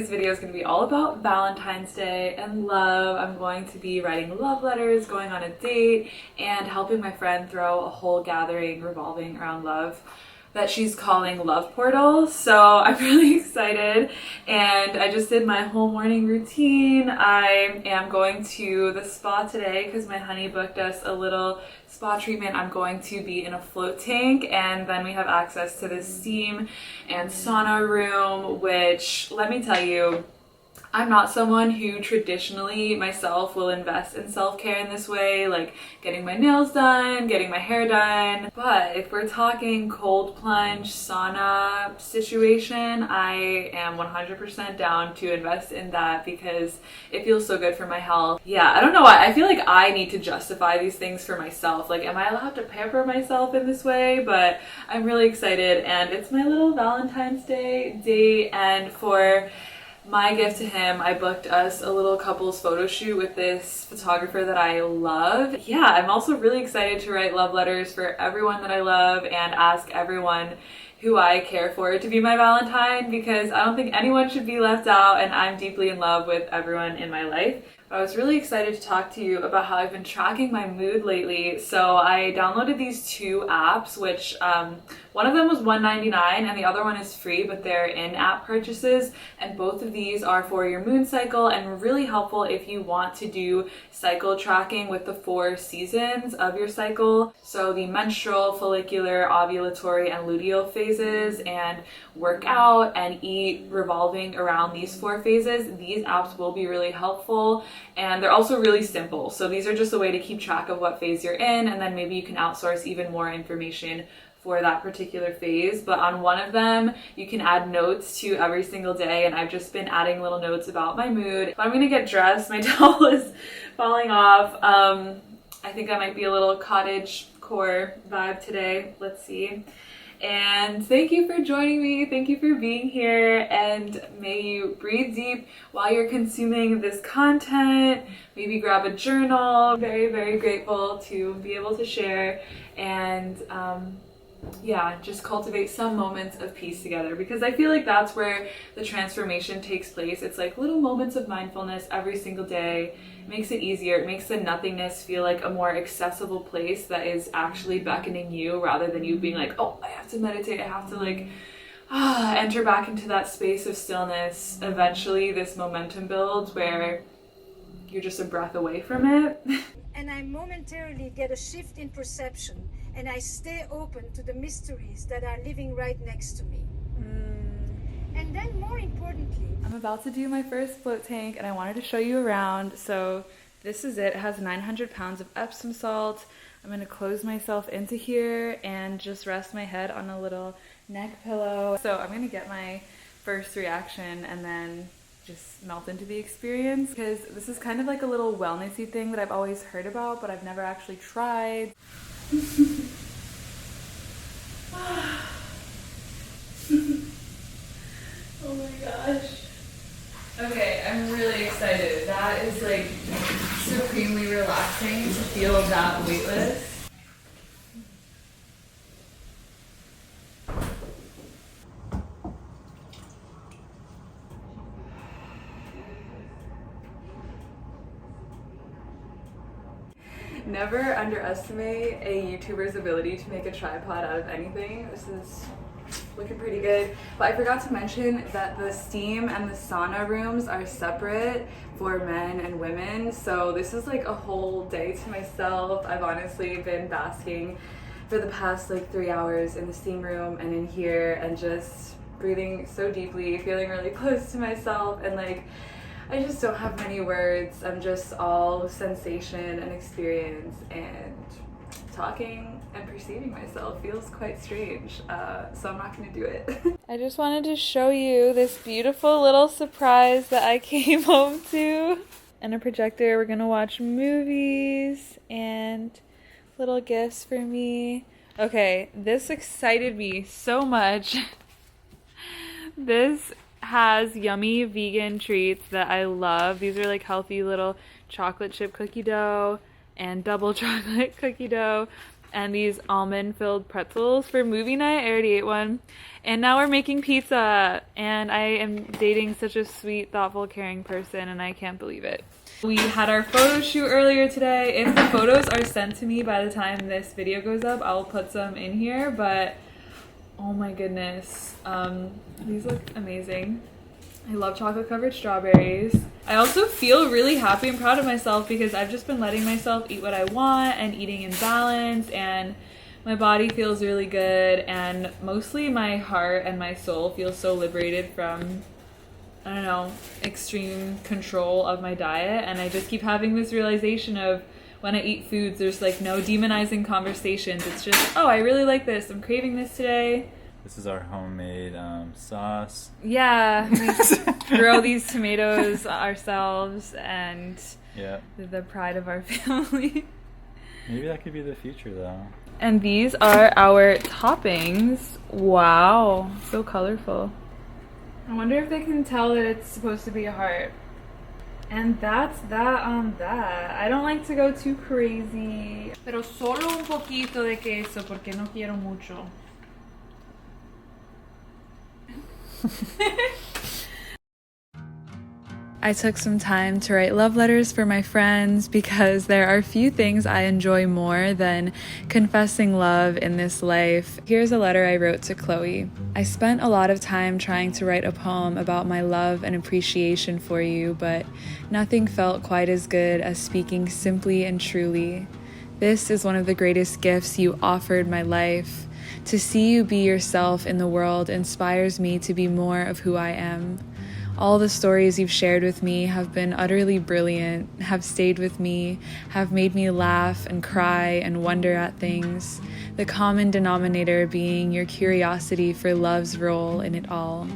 today's video is going to be all about Valentine's Day and love. I'm going to be writing love letters, going on a date, and helping my friend throw a whole gathering revolving around love that she's calling Love Portal. So I'm really excited, and I just did my whole morning routine. I am going to the spa today because my honey booked us a little spa treatment. I'm going to be in a float tank, and then we have access to this steam and sauna room, which, let me tell you, I'm not someone who traditionally myself will invest in self-care in this way, like getting my nails done, getting my hair done. But if we're talking cold plunge sauna situation, I am 100% down to invest in that because it feels so good for my health. Yeah, I don't know why. I feel like I need to justify these things for myself. Like, am I allowed to pamper myself in this way? But I'm really excited, and it's my little Valentine's Day date, and for my gift to him, I booked us a little couples photo shoot with this photographer that I love. Yeah, I'm also really excited to write love letters for everyone that I love and ask everyone who I care for to be my Valentine, because I don't think anyone should be left out, and I'm deeply in love with everyone in my life. I was really excited to talk to you about how I've been tracking my mood lately. So I downloaded these two apps, which one of them was $1.99 and the other one is free, but they're in-app purchases. And both of these are for your moon cycle and really helpful if you want to do cycle tracking with the 4 seasons of your cycle. So the menstrual, follicular, ovulatory, and luteal phases, and work out and eat revolving around these 4 phases. These apps will be really helpful. And they're also really simple. So these are just a way to keep track of what phase you're in, and then maybe you can outsource even more information for that particular phase. But on one of them, you can add notes to every single day, and I've just been adding little notes about my mood. But I'm gonna get dressed. My towel is falling off. I think I might be a little cottage core vibe today. Let's see. And thank you for joining me. Thank you for being here, and may you breathe deep while you're consuming this content. Maybe grab a journal. Very, very grateful to be able to share, and yeah, just cultivate some moments of peace together, because I feel like that's where the transformation takes place. It's like little moments of mindfulness every single day. It makes it easier. It makes the nothingness feel like a more accessible place that is actually beckoning you, rather than you being like, oh, I have to meditate, I have to like enter back into that space of stillness. Eventually this momentum builds where you're just a breath away from it. And I momentarily get a shift in perception, and I stay open to the mysteries that are living right next to me. And then, more importantly, I'm about to do my first float tank, and I wanted to show you around. So this is it. It has 900 pounds of Epsom salt. I'm going to close myself into here and just rest my head on a little neck pillow. So I'm going to get my first reaction and then just melt into the experience, because this is kind of like a little wellnessy thing that I've always heard about, but I've never actually tried. Oh my gosh. Okay, I'm really excited. That is like supremely relaxing to feel that weightless. Never underestimate a YouTuber's ability to make a tripod out of anything. This is looking pretty good. But I forgot to mention that the steam and the sauna rooms are separate for men and women. So this is like a whole day to myself. I've honestly been basking for the past like 3 hours in the steam room and in here, and just breathing so deeply, feeling really close to myself, and like I just don't have many words. I'm just all sensation and experience, and talking and perceiving myself feels quite strange, so I'm not gonna do it. I just wanted to show you this beautiful little surprise that I came home to. And a projector. We're gonna watch movies and little gifts for me. Okay, this excited me so much. This has yummy vegan treats that I love. These are like healthy little chocolate chip cookie dough and double chocolate cookie dough. and these almond-filled pretzels for movie night. I already ate one. And now we're making pizza, and I am dating such a sweet, thoughtful, caring person, and I can't believe it. We had our photo shoot earlier today. If the photos are sent to me by the time this video goes up, I'll put some in here, but oh my goodness, these look amazing. I love chocolate covered strawberries. I also feel really happy and proud of myself because I've just been letting myself eat what I want and eating in balance, and my body feels really good, and mostly my heart and my soul feel so liberated from, I don't know, extreme control of my diet. And I just keep having this realization of when I eat foods, there's like no demonizing conversations. It's just, oh, I really like this. I'm craving this today. This is our homemade sauce. Yeah, we grow these tomatoes ourselves, and Yeah. the pride of our family. Maybe that could be the future, though. And these are our toppings. Wow, so colorful. I wonder if they can tell that it's supposed to be a heart. And that's that on that. I don't like to go too crazy. Pero solo un poquito de queso porque no quiero mucho. I took some time to write love letters for my friends because there are few things I enjoy more than confessing love in this life. Here's a letter I wrote to Chloe. I spent a lot of time trying to write a poem about my love and appreciation for you, but nothing felt quite as good as speaking simply and truly. This is one of the greatest gifts you offered my life. To see you be yourself in the world inspires me to be more of who I am. All the stories you've shared with me have been utterly brilliant, have stayed with me, have made me laugh and cry and wonder at things, the common denominator being your curiosity for love's role in it all.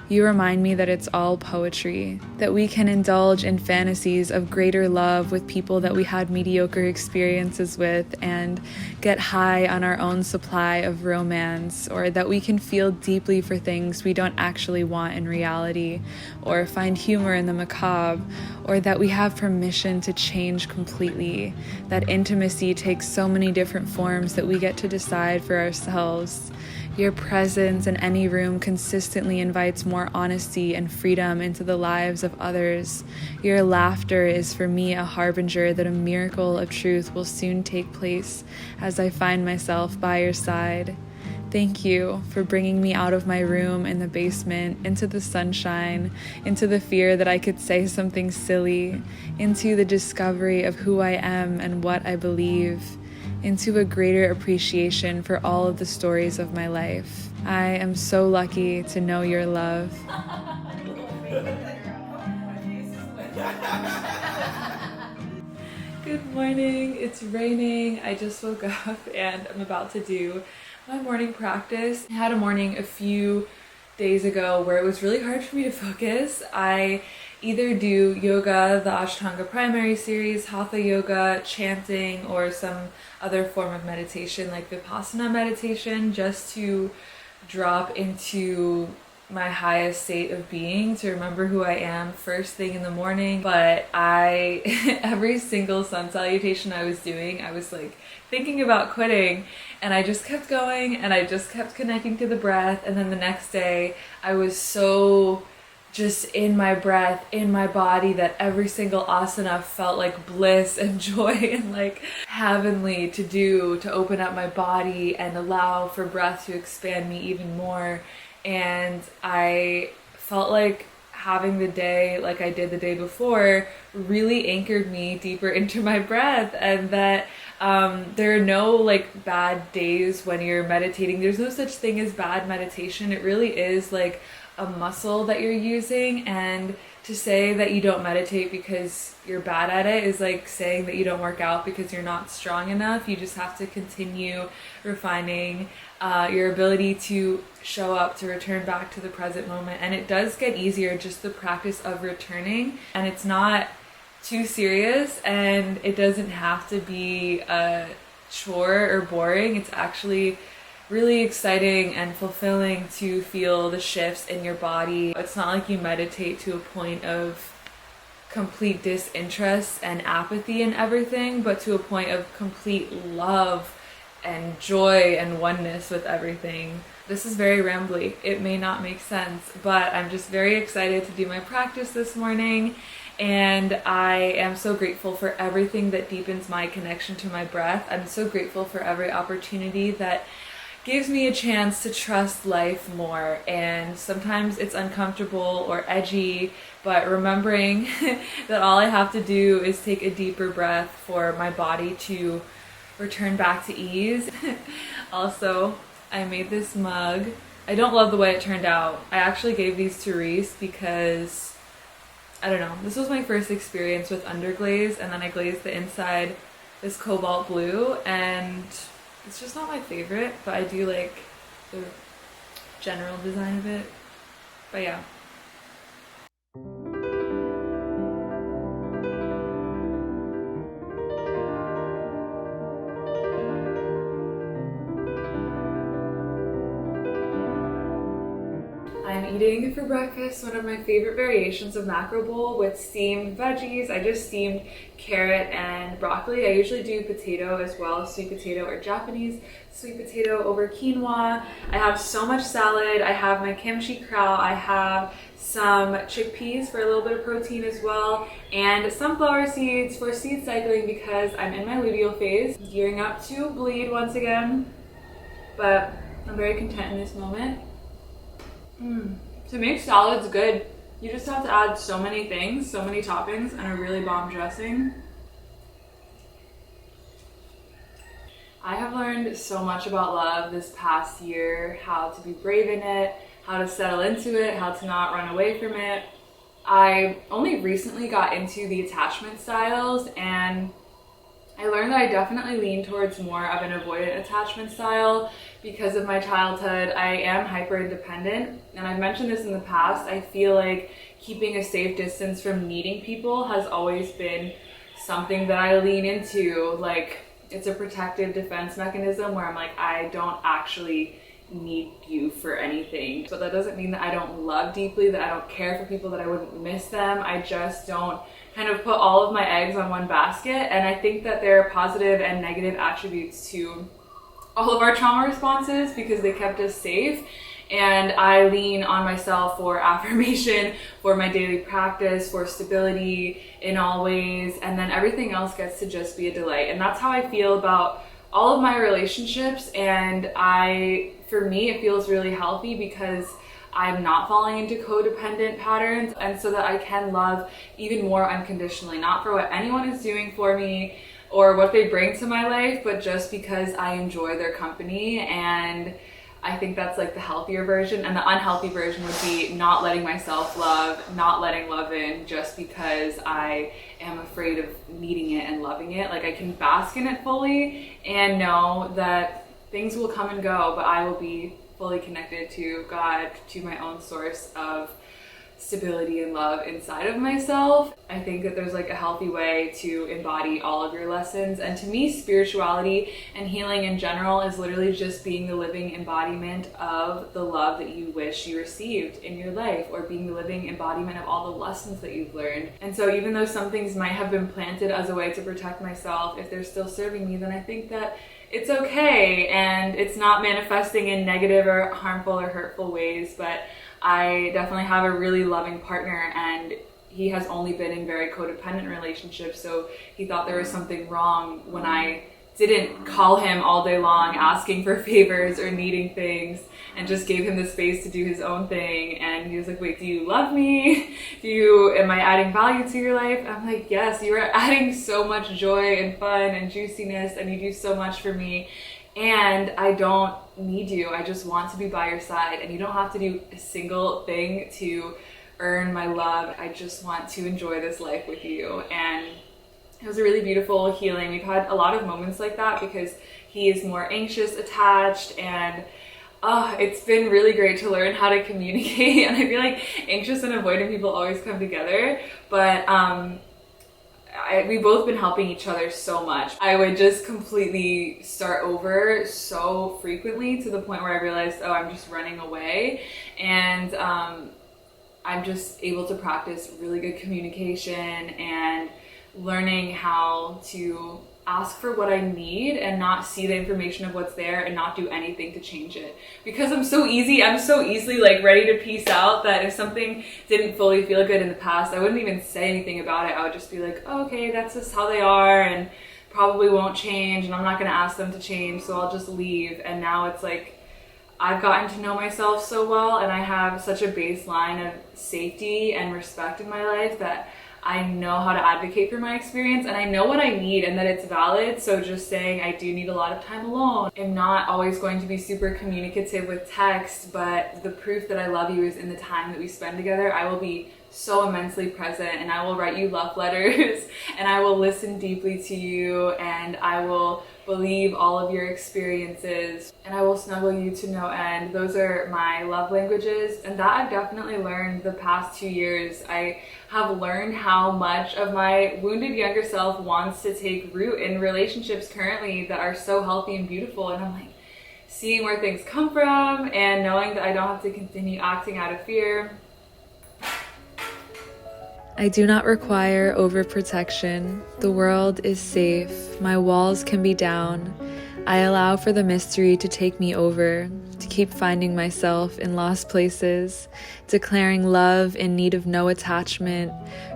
You remind me that it's all poetry, that we can indulge in fantasies of greater love with people that we had mediocre experiences with and get high on our own supply of romance, or that we can feel deeply for things we don't actually want in reality, or find humor in the macabre, or that we have permission to change completely, that intimacy takes so many different forms that we get to decide for ourselves. Your presence in any room consistently invites more honesty and freedom into the lives of others. Your laughter is for me a harbinger that a miracle of truth will soon take place as I find myself by your side. Thank you for bringing me out of my room in the basement, into the sunshine, into the fear that I could say something silly, into the discovery of who I am and what I believe, into a greater appreciation for all of the stories of my life. I am so lucky to know your love. Good morning, it's raining. I just woke up and I'm about to do my morning practice. I had a morning a few days ago where it was really hard for me to focus. I either do yoga, the Ashtanga primary series, Hatha yoga, chanting, or some other form of meditation like Vipassana meditation, just to drop into my highest state of being, to remember who I am first thing in the morning. But every single sun salutation I was doing, I was like thinking about quitting, and I just kept going and I just kept connecting to the breath. And then the next day I was so just in my breath, in my body, that every single asana felt like bliss and joy and like heavenly to do, to open up my body and allow for breath to expand me even more. And I felt like having the day like I did the day before really anchored me deeper into my breath, and that there are no like bad days when you're meditating. There's no such thing as bad meditation. It really is like a muscle that you're using, and to say that you don't meditate because you're bad at it is like saying that you don't work out because you're not strong enough. You just have to continue refining your ability to show up, to return back to the present moment. And it does get easier, just the practice of returning, and it's not too serious, and it doesn't have to be a chore or boring. It's actually really exciting and fulfilling to feel the shifts in your body. It's not like you meditate to a point of complete disinterest and apathy in everything, but to a point of complete love and joy and oneness with everything. This is very rambly. It may not make sense, but I'm just very excited to do my practice this morning, and I am so grateful for everything that deepens my connection to my breath. I'm so grateful for every opportunity that gives me a chance to trust life more. And sometimes it's uncomfortable or edgy, but remembering that all I have to do is take a deeper breath for my body to return back to ease. Also, I made this mug. I don't love the way it turned out. I actually gave these to Reese because, I don't know, this was my first experience with underglaze, and then I glazed the inside this cobalt blue, and it's just not my favorite, but I do like the general design of it. But yeah. I'm eating for breakfast one of my favorite variations of macro bowl with steamed veggies. I just steamed carrot and broccoli. I usually do potato as well, sweet potato or Japanese sweet potato over quinoa. I have so much salad. I have my kimchi krao. I have some chickpeas for a little bit of protein as well, and sunflower seeds for seed cycling because I'm in my luteal phase, gearing up to bleed once again. But I'm very content in this moment. To make salads good, you just have to add so many things, so many toppings, and a really bomb dressing. I have learned so much about love this past year, how to be brave in it, how to settle into it, how to not run away from it. I only recently got into the attachment styles, and I learned that I definitely lean towards more of an avoidant attachment style because of my childhood. I am hyper independent, and I've mentioned this in the past. I feel like keeping a safe distance from needing people has always been something that I lean into. Like, it's a protective defense mechanism where I'm like, I don't actually need you for anything. But that doesn't mean that I don't love deeply, that I don't care for people, that I wouldn't miss them. I just don't kind of put all of my eggs on one basket. And I think that there are positive and negative attributes to all of our trauma responses because they kept us safe. And I lean on myself for affirmation, for my daily practice, for stability in all ways, and then everything else gets to just be a delight. And that's how I feel about all of my relationships. And for me, it feels really healthy because I'm not falling into codependent patterns, and so that I can love even more unconditionally, not for what anyone is doing for me or what they bring to my life, but just because I enjoy their company. And I think that's like the healthier version, and the unhealthy version would be not letting myself love, not letting love in just because I am afraid of needing it and loving it. Like, I can bask in it fully and know that things will come and go, but I will be fully connected to God, to my own source of stability and love inside of myself. I think that there's like a healthy way to embody all of your lessons. And to me, spirituality and healing in general is literally just being the living embodiment of the love that you wish you received in your life, or being the living embodiment of all the lessons that you've learned. And so even though some things might have been planted as a way to protect myself, if they're still serving me, then I think that it's okay, and it's not manifesting in negative or harmful or hurtful ways. But I definitely have a really loving partner, and he has only been in very codependent relationships, so he thought there was something wrong when I didn't call him all day long asking for favors or needing things, and just gave him the space to do his own thing. And he was like, wait, do you love me? Am I adding value to your life? I'm like, yes, you are adding so much joy and fun and juiciness, and you do so much for me. And I don't need you. I just want to be by your side, and you don't have to do a single thing to earn my love. I just want to enjoy this life with you. And it was a really beautiful healing. We've had a lot of moments like that because he is more anxious attached, and it's been really great to learn how to communicate. And I feel like anxious and avoidant people always come together, but we've both been helping each other so much. I would just completely start over so frequently to the point where I realized, I'm just running away. And I'm just able to practice really good communication and learning how to ask for what I need and not see the information of what's there and not do anything to change it. Because I'm so easily like ready to peace out, that if something didn't fully feel good in the past, I wouldn't even say anything about it. I would just be like, oh, okay, that's just how they are and probably won't change, and I'm not gonna ask them to change, so I'll just leave. And now it's like, I've gotten to know myself so well, and I have such a baseline of safety and respect in my life that I know how to advocate for my experience, and I know what I need and that it's valid. So just saying I do need a lot of time alone. I'm not always going to be super communicative with text, but the proof that I love you is in the time that we spend together. I will be so immensely present, and I will write you love letters and I will listen deeply to you, and I will believe all of your experiences, and I will snuggle you to no end. Those are my love languages, and that I've definitely learned the past 2 years. I have learned how much of my wounded younger self wants to take root in relationships currently that are so healthy and beautiful, and I'm like seeing where things come from and knowing that I don't have to continue acting out of fear. I do not require overprotection. The world is safe. My walls can be down. I allow for the mystery to take me over, to keep finding myself in lost places, declaring love in need of no attachment,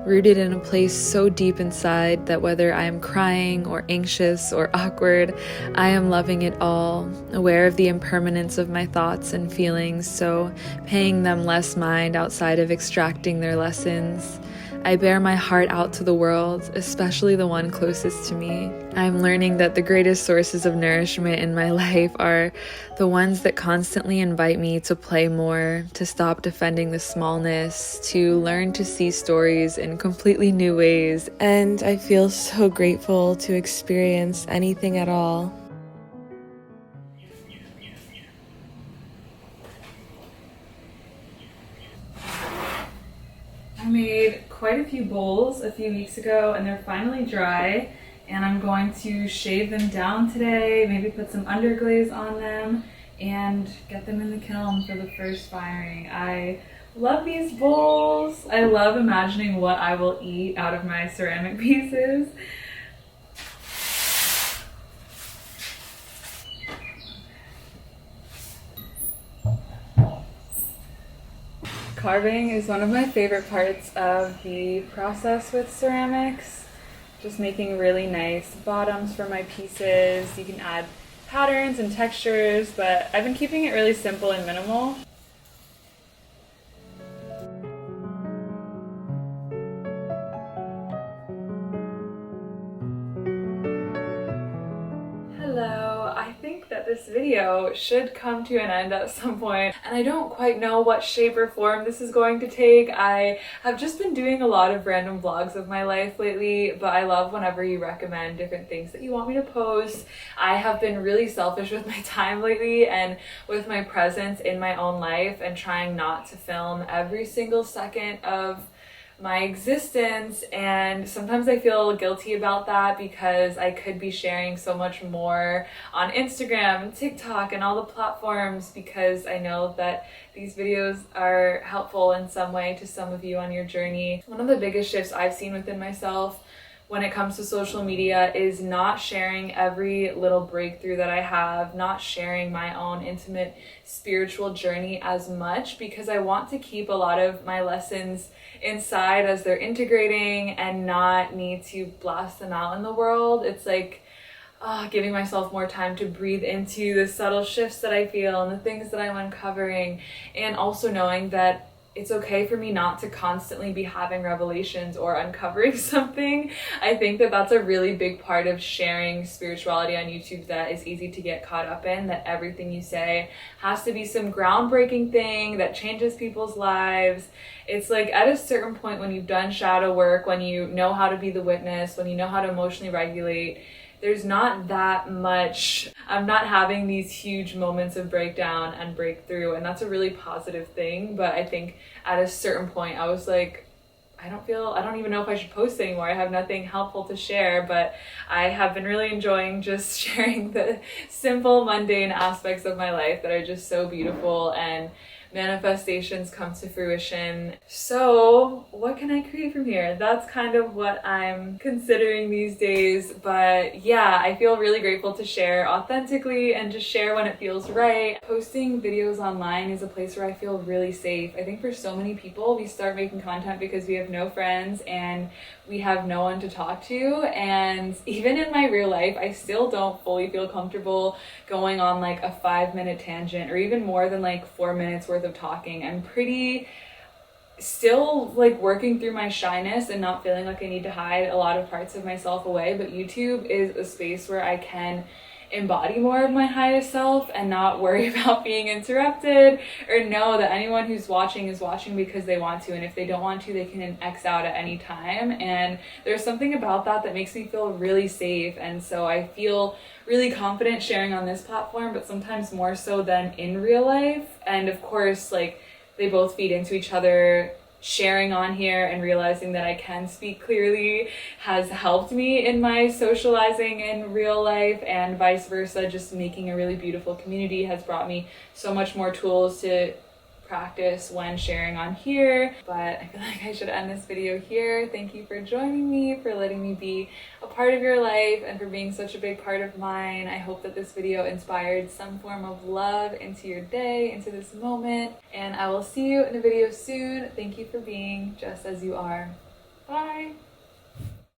rooted in a place so deep inside that whether I am crying or anxious or awkward, I am loving it all, aware of the impermanence of my thoughts and feelings, so paying them less mind outside of extracting their lessons. I bear my heart out to the world, especially the one closest to me. I'm learning that the greatest sources of nourishment in my life are the ones that constantly invite me to play more, to stop defending the smallness, to learn to see stories in completely new ways. And I feel so grateful to experience anything at all. I made quite a few bowls a few weeks ago, and they're finally dry, and I'm going to shave them down today, maybe put some underglaze on them and get them in the kiln for the first firing. I love these bowls. I love imagining what I will eat out of my ceramic pieces. Carving is one of my favorite parts of the process with ceramics. Just making really nice bottoms for my pieces. You can add patterns and textures, but I've been keeping it really simple and minimal. Hello, I think that this video should come to an end at some point, and I don't quite know what shape or form this is going to take. I have just been doing a lot of random vlogs of my life lately, but I love whenever you recommend different things that you want me to post. I have been really selfish with my time lately and with my presence in my own life, and trying not to film every single second of my existence, and sometimes I feel guilty about that because I could be sharing so much more on Instagram and TikTok and all the platforms, because I know that these videos are helpful in some way to some of you on your journey. One of the biggest shifts I've seen within myself when it comes to social media is not sharing every little breakthrough that I have, not sharing my own intimate spiritual journey as much, because I want to keep a lot of my lessons inside as they're integrating and not need to blast them out in the world. It's like giving myself more time to breathe into the subtle shifts that I feel and the things that I'm uncovering, and also knowing that it's okay for me not to constantly be having revelations or uncovering something. I think that that's a really big part of sharing spirituality on YouTube that is easy to get caught up in, that everything you say has to be some groundbreaking thing that changes people's lives. It's like at a certain point, when you've done shadow work, when you know how to be the witness, when you know how to emotionally regulate, there's not that much. I'm not having these huge moments of breakdown and breakthrough, and that's a really positive thing. But I think at a certain point I was like, I don't even know if I should post anymore. I have nothing helpful to share, but I have been really enjoying just sharing the simple, mundane aspects of my life that are just so beautiful, and manifestations come to fruition. So what can I create from here? That's kind of what I'm considering these days. But yeah, I feel really grateful to share authentically and just share when it feels right. Posting videos online is a place where I feel really safe. I think for so many people, we start making content because we have no friends and we have no one to talk to. And even in my real life, I still don't fully feel comfortable going on like a 5-minute tangent or even more than like 4 minutes worth of talking. I'm pretty still like working through my shyness and not feeling like I need to hide a lot of parts of myself away, but YouTube is a space where I can embody more of my highest self and not worry about being interrupted, or know that anyone who's watching is watching because they want to, and if they don't want to, they can X out at any time. And there's something about that that makes me feel really safe, and so I feel really confident sharing on this platform, but sometimes more so than in real life. And of course, like, they both feed into each other. Sharing on here and realizing that I can speak clearly has helped me in my socializing in real life, and vice versa. Just making a really beautiful community has brought me so much more tools to practice when sharing on here. But I feel like I should end this video here. Thank you for joining me, for letting me be a part of your life, and for being such a big part of mine. I hope that this video inspired some form of love into your day, into this moment, and I will see you in a video soon. Thank you for being just as you are. Bye!